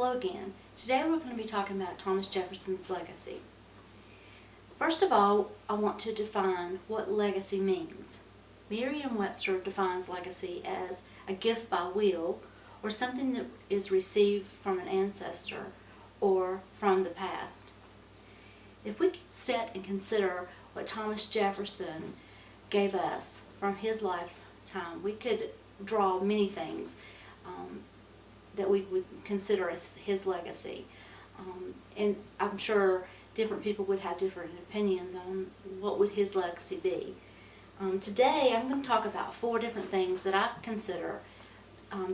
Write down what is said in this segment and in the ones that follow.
Hello again. Today we're going to be talking about Thomas Jefferson's legacy. First of all, I want to define what legacy means. Merriam-Webster defines legacy as a gift by will, or something that is received from an ancestor or from the past. If we sit and consider what Thomas Jefferson gave us from his lifetime, we could draw many things that we would consider as his legacy. And I'm sure different people would have different opinions on what would his legacy be. Today I'm going to talk about 4 different things that I consider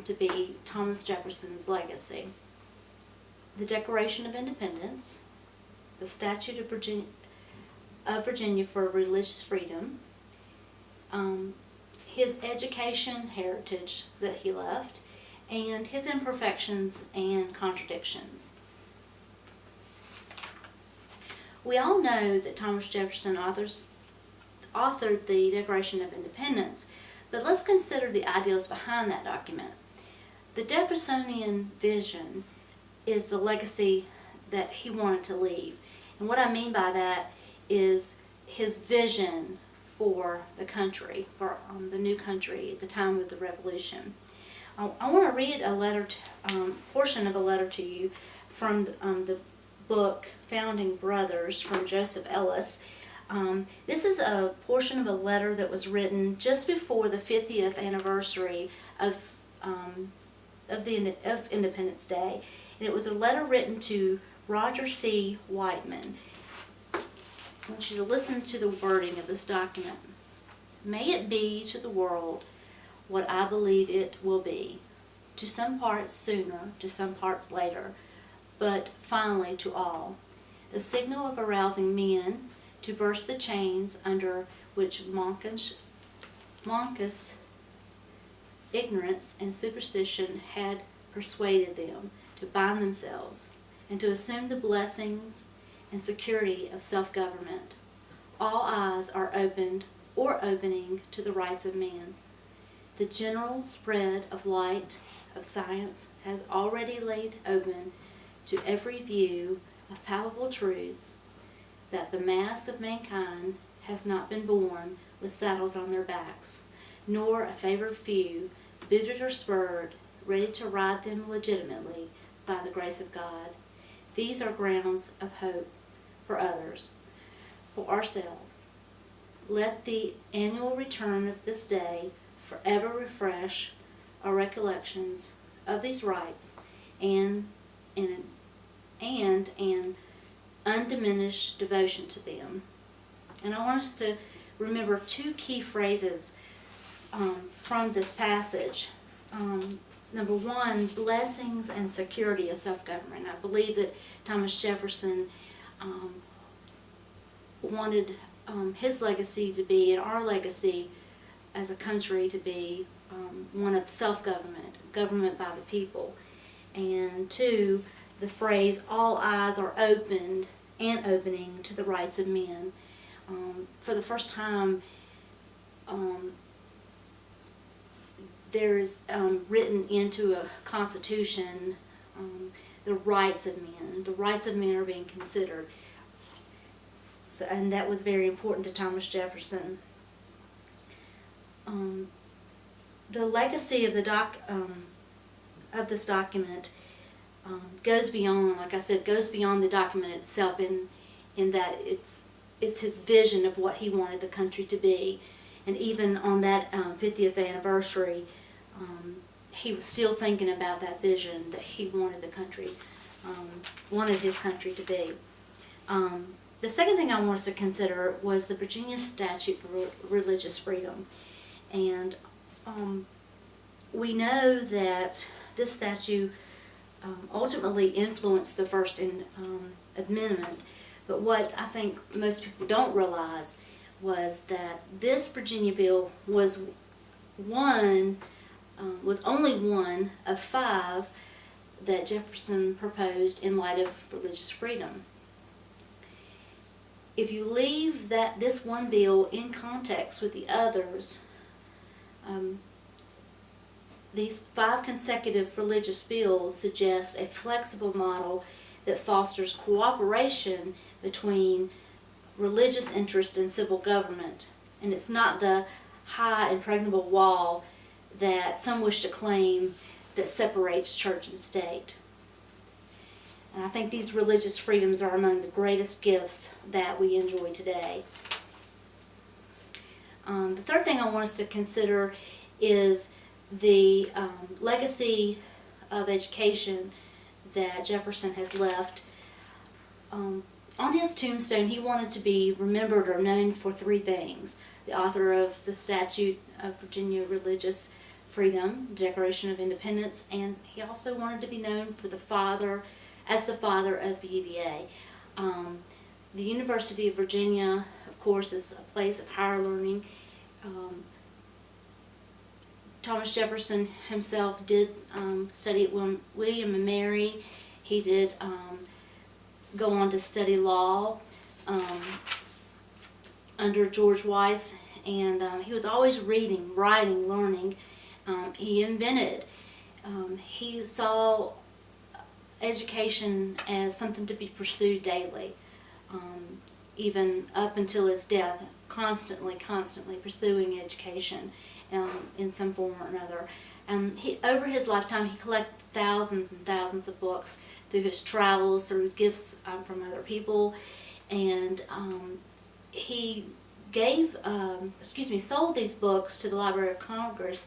to be Thomas Jefferson's legacy. The Declaration of Independence, the Statute of Virginia for Religious Freedom, his education heritage that he left, and his imperfections and contradictions. We all know that Thomas Jefferson authored the Declaration of Independence, but let's consider the ideals behind that document. The Jeffersonian vision is the legacy that he wanted to leave. And what I mean by that is his vision for the country, for the new country at the time of the Revolution. I want to read a letter, portion of a letter to you from the book Founding Brothers from Joseph Ellis. This is a portion of a letter that was written just before the 50th anniversary of Independence Day, and it was a letter written to Roger C. Whiteman. I want you to listen to the wording of this document. May it be to the world what I believe it will be, to some parts sooner, to some parts later, but finally to all, the signal of arousing men to burst the chains under which monkish ignorance and superstition had persuaded them to bind themselves, and to assume the blessings and security of self-government. All eyes are opened or opening to the rights of man. The general spread of light of science has already laid open to every view of palpable truth that the mass of mankind has not been born with saddles on their backs, nor a favored few, booted or spurred, ready to ride them legitimately by the grace of God. These are grounds of hope for others, for ourselves. Let the annual return of this day forever refresh our recollections of these rights and an undiminished devotion to them. And I want us to remember 2 key phrases from this passage. Number 1, blessings and security of self-government. I believe that Thomas Jefferson wanted his legacy to be, and our legacy as a country to be, one of self-government, government by the people. And 2, the phrase, all eyes are opened and opening to the rights of men. For the first time, there is written into a constitution the rights of men. The rights of men are being considered. So, and that was very important to Thomas Jefferson. The legacy of this document goes beyond, like I said, goes beyond the document itself in that it's his vision of what he wanted the country to be. And even on that 50th anniversary, he was still thinking about that vision that he wanted the country, wanted his country to be. The second thing I want us to consider was the Virginia Statute for Religious Freedom. And we know that this statute ultimately influenced the First Amendment, but what I think most people don't realize was that this Virginia bill was only one of 5 that Jefferson proposed in light of religious freedom. If you leave this one bill in context with the others, these 5 consecutive religious bills suggest a flexible model that fosters cooperation between religious interest and civil government. And it's not the high impregnable wall that some wish to claim that separates church and state. And I think these religious freedoms are among the greatest gifts that we enjoy today. The third thing I want us to consider is the legacy of education that Jefferson has left. On his tombstone, he wanted to be remembered or known for 3 things: the author of the Statute of Virginia Religious Freedom, Declaration of Independence, and he also wanted to be known for the father of the UVA. The University of Virginia, of course, is a place of higher learning. Thomas Jefferson himself did study at William and Mary. He did go on to study law under George Wythe, and he was always reading, writing, learning. He invented. He saw education as something to be pursued daily, even up until his death, constantly pursuing education in some form or another. Over his lifetime, he collected thousands and thousands of books through his travels, through gifts from other people, and he sold these books to the Library of Congress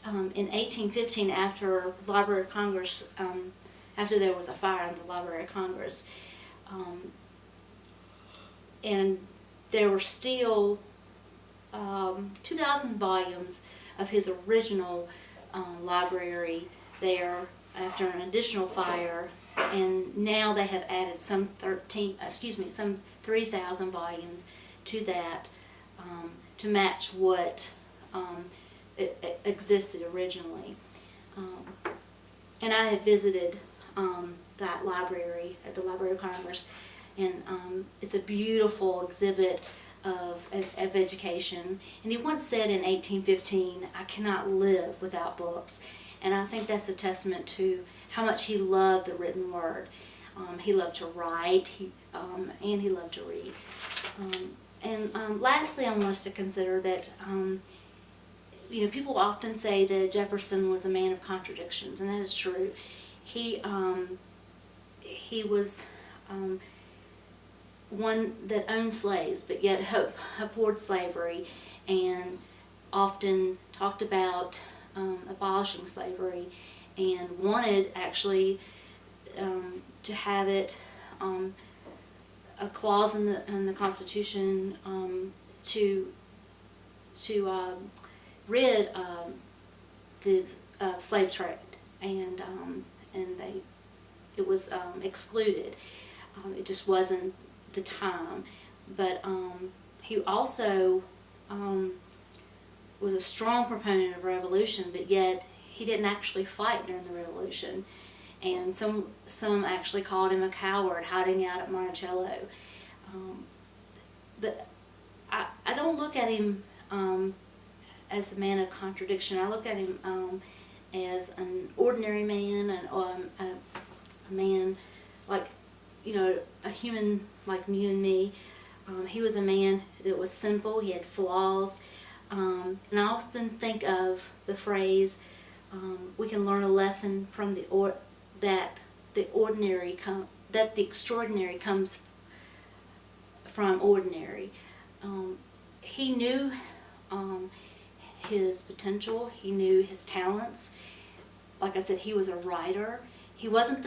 in 1815 after the Library of Congress, after there was a fire in the Library of Congress. And there were still 2,000 volumes of his original library there after an additional fire, and now they have added some 3,000 volumes to that to match what it existed originally. And I have visited that library at the Library of Congress, and it's a beautiful exhibit of education. And he once said in 1815, "I cannot live without books." And I think that's a testament to how much he loved the written word. He loved to write, and he loved to read. Lastly, I want us to consider that people often say that Jefferson was a man of contradictions, and that is true. He was one that owned slaves, but yet abhorred slavery, and often talked about abolishing slavery, and wanted actually to have it a clause in the Constitution to rid the slave trade, and it was excluded. It just wasn't the time. But he also was a strong proponent of revolution, but yet he didn't actually fight during the revolution. And some actually called him a coward hiding out at Monticello. But I don't look at him as a man of contradiction. I look at him as an ordinary man, and a man like, a human like you and me. He was a man that was simple. He had flaws. And I often think of the phrase, we can learn a lesson from that the extraordinary comes from ordinary. He knew his potential. He knew his talents. Like I said, he was a writer. He wasn't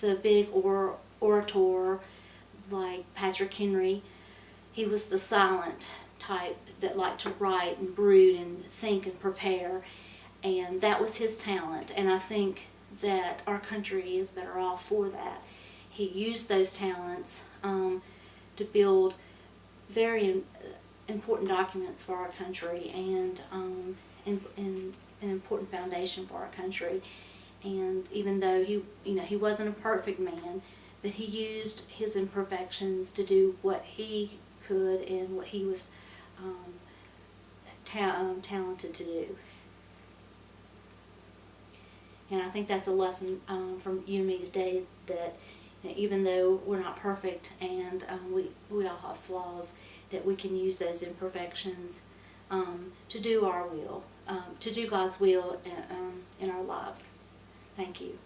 the big orator like Patrick Henry. He was the silent type that liked to write and brood and think and prepare, and that was his talent. And I think that our country is better off for that. He used those talents to build very important documents for our country, and an important foundation for our country. And even though he wasn't a perfect man, but he used his imperfections to do what he could and what he was talented to do. And I think that's a lesson from you and me today, that even though we're not perfect and we all have flaws, that we can use those imperfections to do our will, to do God's will in our lives. Thank you.